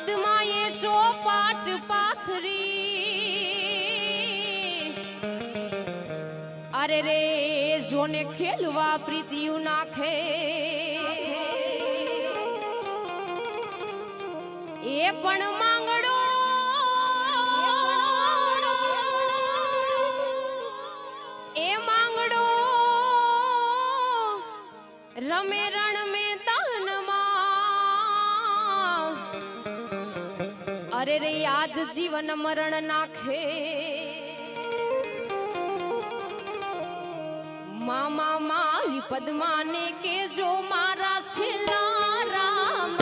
પદ્માએ ચોપાટ પાથરી અરે રે જોને ખેલવા પ્રીતિયું નાખે એ પણ માંગડો એ માંગડો રમે રણ મેદાનમાં અરે રે આજ જીવન મરણ નાખે મામા મારી પદ્માને કે જો મારા છેલ્લા રામ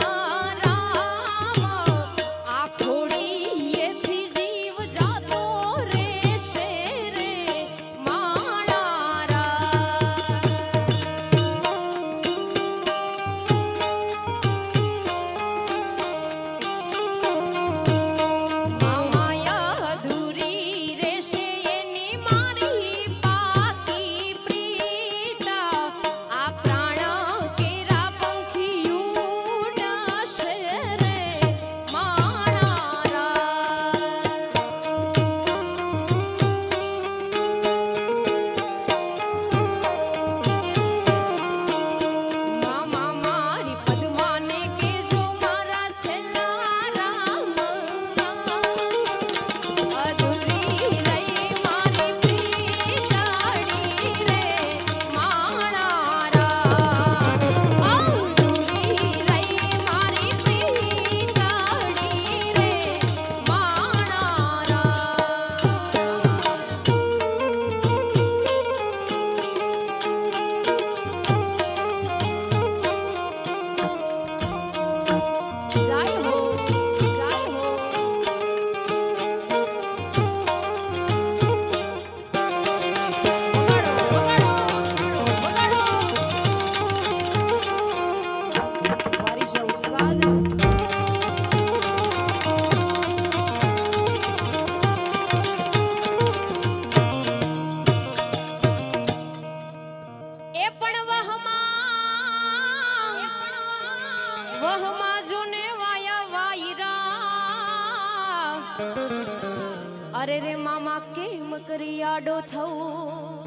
અરે રે મામા કેમ કરી આડો થવું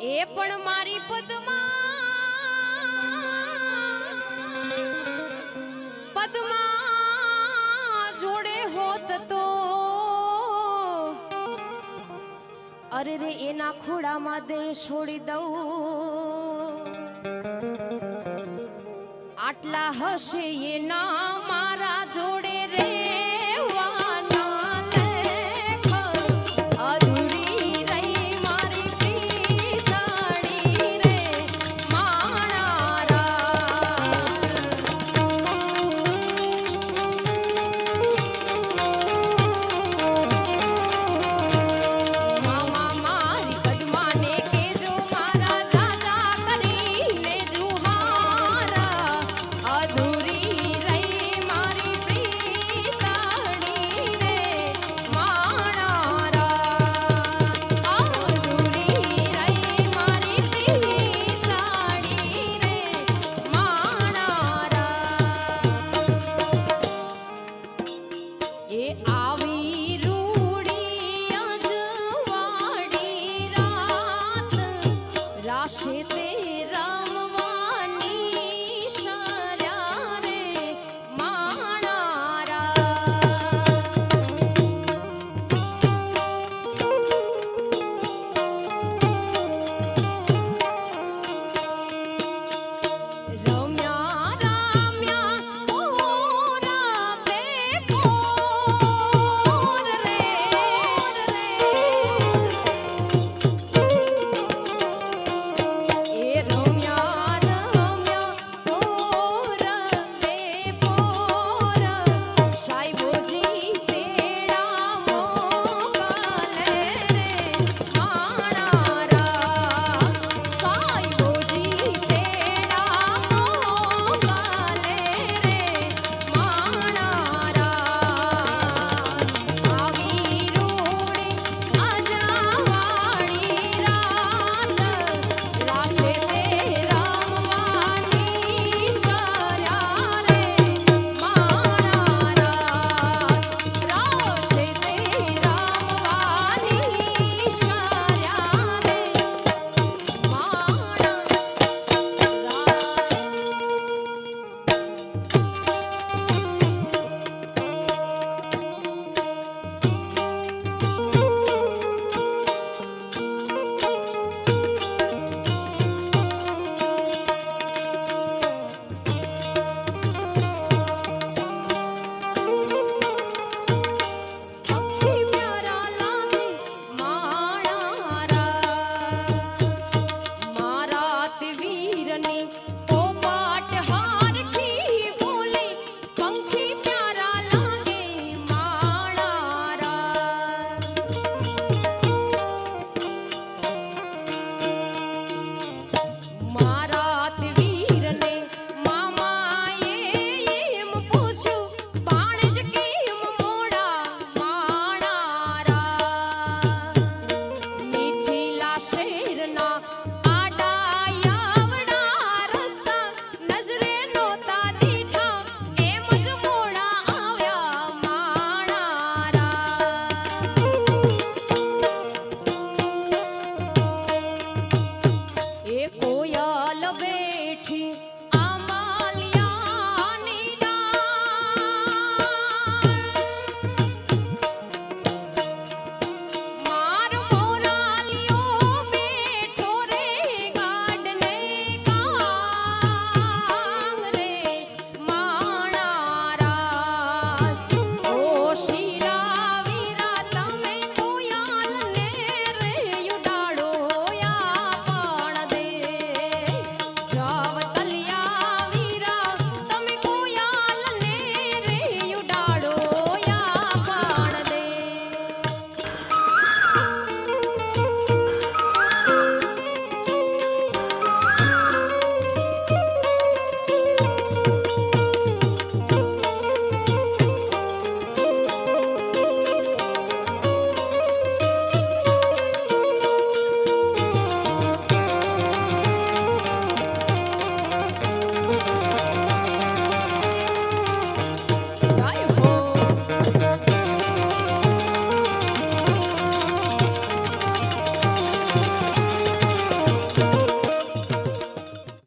એ પણ મારી પદ્મા જોડે હોત તો અરે રે એના ખોડામાં દે છોડી દઉં આટલા હશે એના મારા જોડે રે અધૂરી રહી મારી પ્રીત મારા તે વીરને મામાએ એમ પૂછ્યું ભાણેજ કેમ મોડા માણારા મિથિલા શેરના આડાયાવડા રસ્તા નજરે નહોતા દીઠા એમ જ મોડા આવ્યા માણારા એ કોયલ બેઠી